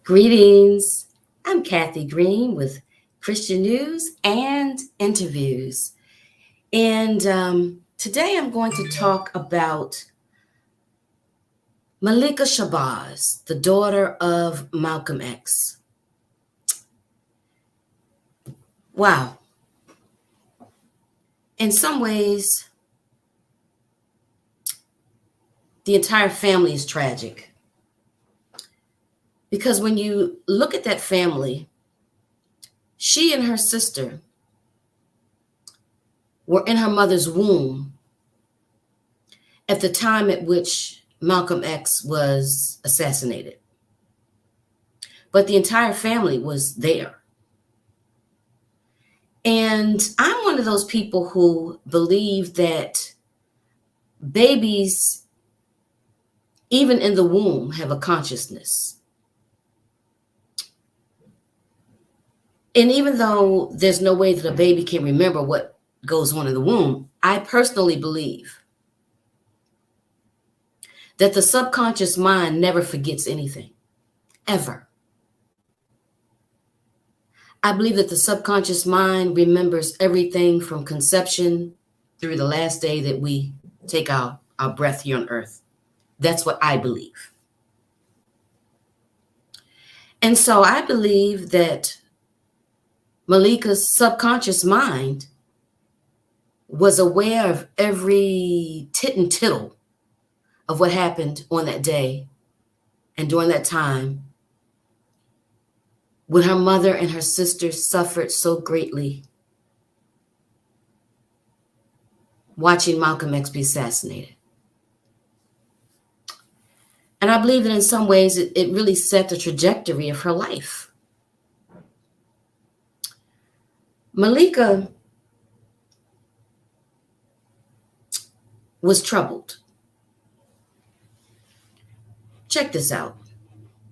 Greetings. I'm Kathy Green with Christian News and Interviews. And today I'm going to talk about Malikah Shabazz, the daughter of Malcolm X. Wow. In some ways, the entire family is tragic. Because when you look at that family, she and her sister were in her mother's womb at the time at which Malcolm X was assassinated. But the entire family was there. And I'm one of those people who believe that babies, even in the womb, have a consciousness. And even though there's no way that a baby can remember what goes on in the womb, I personally believe that the subconscious mind never forgets anything, ever. I believe that the subconscious mind remembers everything from conception through the last day that we take our breath here on earth. That's what I believe. And so I believe that Malikah's subconscious mind was aware of every tit and tittle of what happened on that day and during that time when her mother and her sisters suffered so greatly watching Malcolm X be assassinated. And I believe that in some ways it really set the trajectory of her life. Malikah was troubled. Check this out.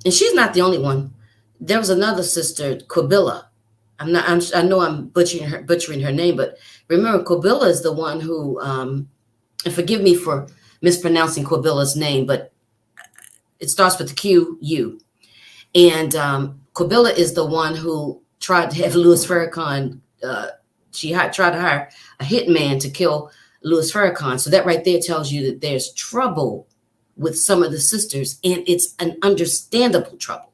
And she's not the only one. There was another sister, Quabilla. I know I'm butchering her name, but remember, Quabilla is the one who, and forgive me for mispronouncing Quabilla's name, but it starts with the Q-U. And Quabilla is the one who tried to have Louis Farrakhan, she tried to hire a hitman to kill Louis Farrakhan. So that right there tells you that there's trouble with some of the sisters, and it's an understandable trouble.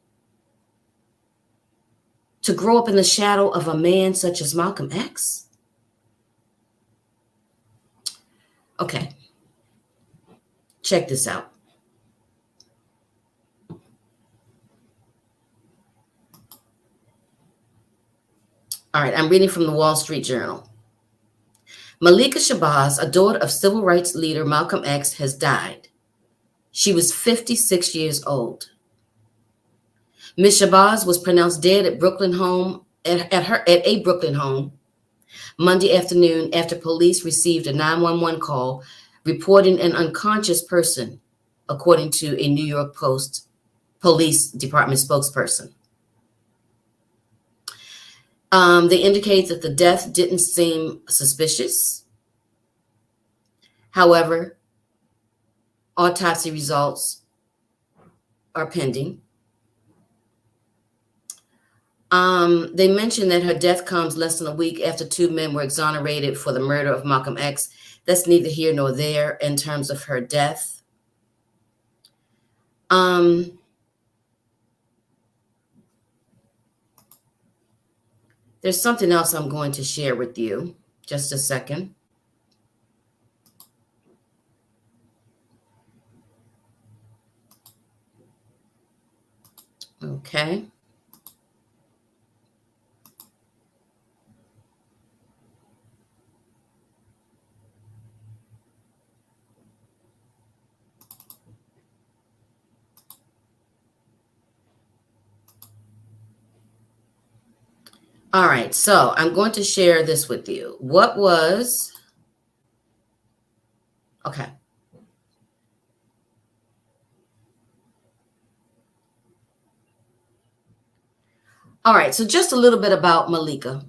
To grow up in the shadow of a man such as Malcolm X? Okay, check this out. All right, I'm reading from the Wall Street Journal. Malikah Shabazz, a daughter of civil rights leader Malcolm X, has died. She was 56 years old. Ms. Shabazz was pronounced dead at a Brooklyn home Monday afternoon after police received a 911 call reporting an unconscious person, according to a New York Post Police Department spokesperson. They indicate that the death didn't seem suspicious. However, autopsy results are pending. They mentioned that her death comes less than a week after two men were exonerated for the murder of Malcolm X. That's neither here nor there in terms of her death. There's something else I'm going to share with you. Just a second. Okay. All right, so I'm going to share this with you. Okay. All right, so just a little bit about Malikah.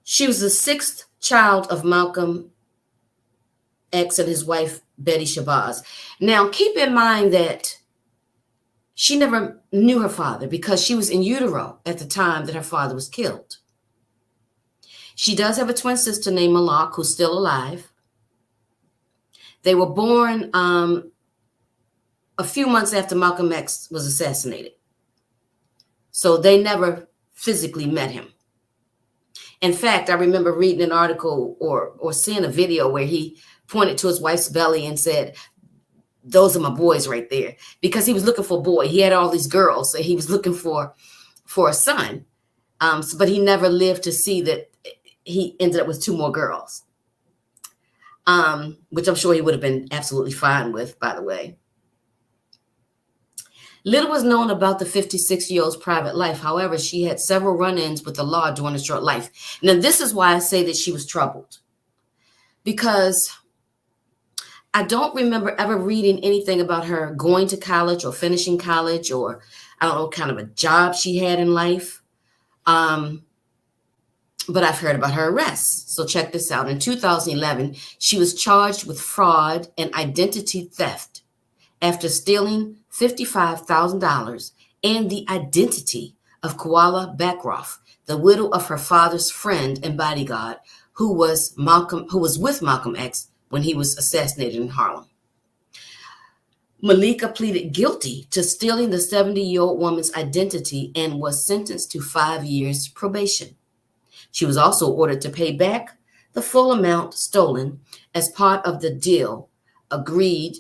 She was the sixth child of Malcolm X and his wife, Betty Shabazz. Now, keep in mind that She never knew her father because she was in utero at the time that her father was killed. She does have a twin sister named Malak, who's still alive. They were born a few months after Malcolm X was assassinated. So they never physically met him. In fact, I remember reading an article or seeing a video where he pointed to his wife's belly and said, "Those are my boys right there," because he was looking for a boy. He had all these girls, so he was looking for a son. But he never lived to see that he ended up with two more girls, which I'm sure he would have been absolutely fine with, by the way. Little was known about the 56-year-old's private life. However, she had several run-ins with the law during her short life. Now, this is why I say that she was troubled, because I don't remember ever reading anything about her going to college or finishing college, or I don't know, kind of a job she had in life. But I've heard about her arrests. So check this out. In 2011, she was charged with fraud and identity theft after stealing $55,000 and the identity of Koala Backroff, the widow of her father's friend and bodyguard, who was with Malcolm X when he was assassinated in Harlem. Malikah pleaded guilty to stealing the 70-year-old woman's identity and was sentenced to 5 years probation. She was also ordered to pay back the full amount stolen as part of the deal agreed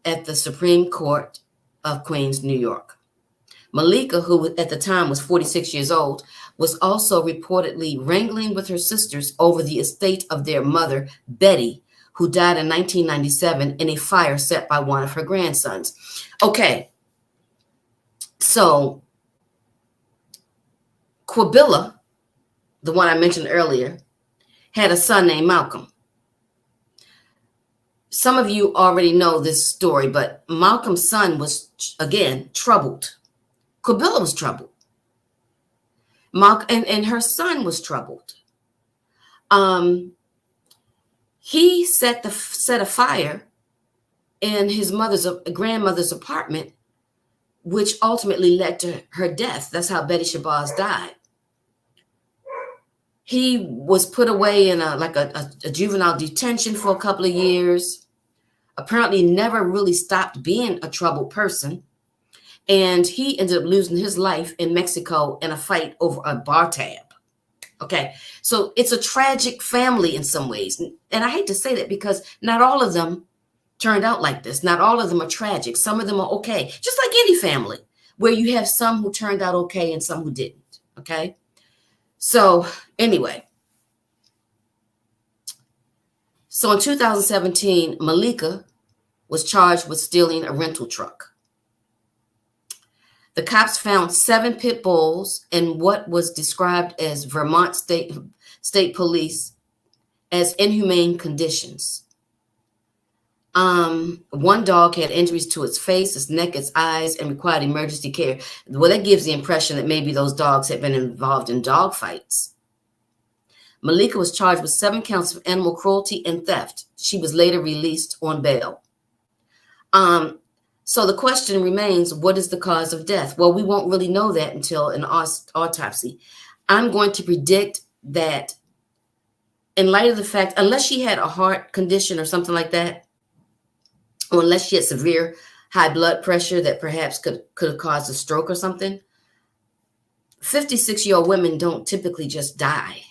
at the Supreme Court of Queens, New York. Malikah, who at the time was 46 years old, was also reportedly wrangling with her sisters over the estate of their mother, Betty, who died in 1997 in a fire set by one of her grandsons. Okay, so Quabilla, the one I mentioned earlier, had a son named Malcolm. Some of you already know this story, but Malcolm's son was, again, troubled. Quabilla was troubled. And her son was troubled. He set a fire in his grandmother's apartment, which ultimately led to her death. That's how Betty Shabazz died. He was put away in a juvenile detention for a couple of years. Apparently never really stopped being a troubled person. And he ended up losing his life in Mexico in a fight over a bar tab. Okay, so it's a tragic family in some ways. And I hate to say that because not all of them turned out like this. Not all of them are tragic. Some of them are okay. Just like any family, where you have some who turned out okay and some who didn't. Okay, so anyway. So in 2017, Malikah was charged with stealing a rental truck. The cops found 7 pit bulls in what was described as Vermont State Police as inhumane conditions. One dog had injuries to its face, its neck, its eyes, and required emergency care. Well, that gives the impression that maybe those dogs had been involved in dog fights. Malikah was charged with 7 counts of animal cruelty and theft. She was later released on bail. So the question remains, what is the cause of death? Well, we won't really know that until an autopsy. I'm going to predict that in light of the fact, unless she had a heart condition or something like that, or unless she had severe high blood pressure that perhaps could have caused a stroke or something, 56-year-old women don't typically just die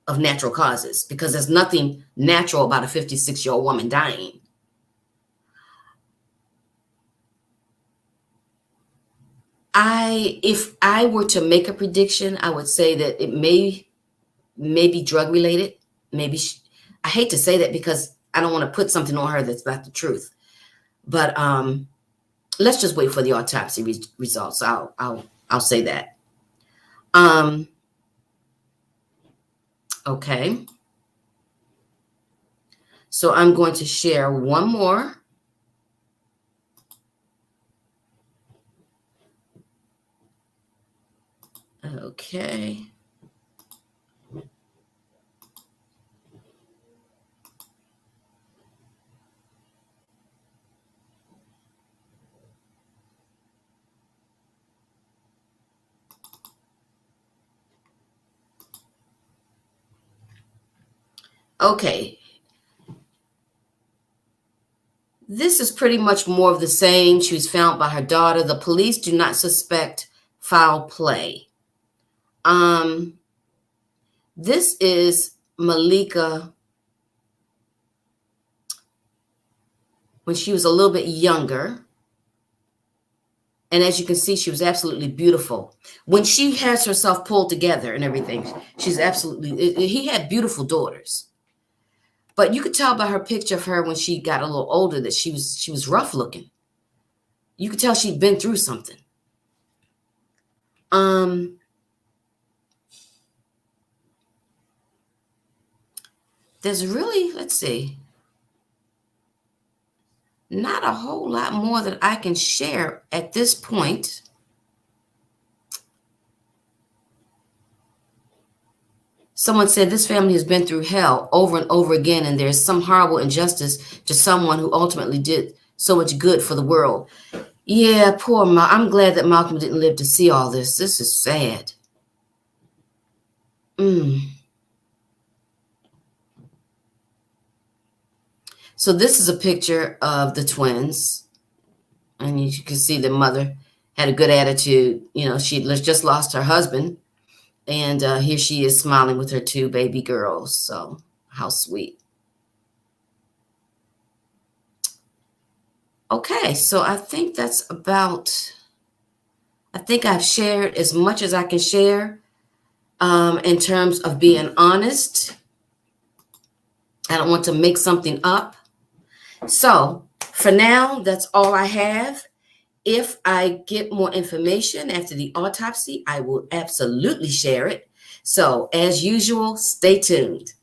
of natural causes because there's nothing natural about a 56-year-old woman dying. If I were to make a prediction, I would say that it may be drug related. Maybe I hate to say that because I don't want to put something on her that's not the truth. But let's just wait for the autopsy results. I'll say that. Okay. So I'm going to share one more. Okay. Okay. This is pretty much more of the same. She was found by her daughter. The police do not suspect foul play. This is Malikah when she was a little bit younger. And as you can see, she was absolutely beautiful. When she has herself pulled together and everything, she's absolutely, he had beautiful daughters. But you could tell by her picture of her when she got a little older that she was rough looking. You could tell she'd been through something. There's really, let's see, not a whole lot more that I can share at this point. Someone said this family has been through hell over and over again, and there's some horrible injustice to someone who ultimately did so much good for the world. Yeah, poor I'm glad that Malcolm didn't live to see all this. This is sad. So this is a picture of the twins. And you can see the mother had a good attitude. You know, she just lost her husband. And here she is smiling with her two baby girls. So how sweet. Okay, so I think that's about, I think I've shared as much as I can share in terms of being honest. I don't want to make something up. So for now, that's all I have. If I get more information after the autopsy, I will absolutely share it. So as usual, stay tuned.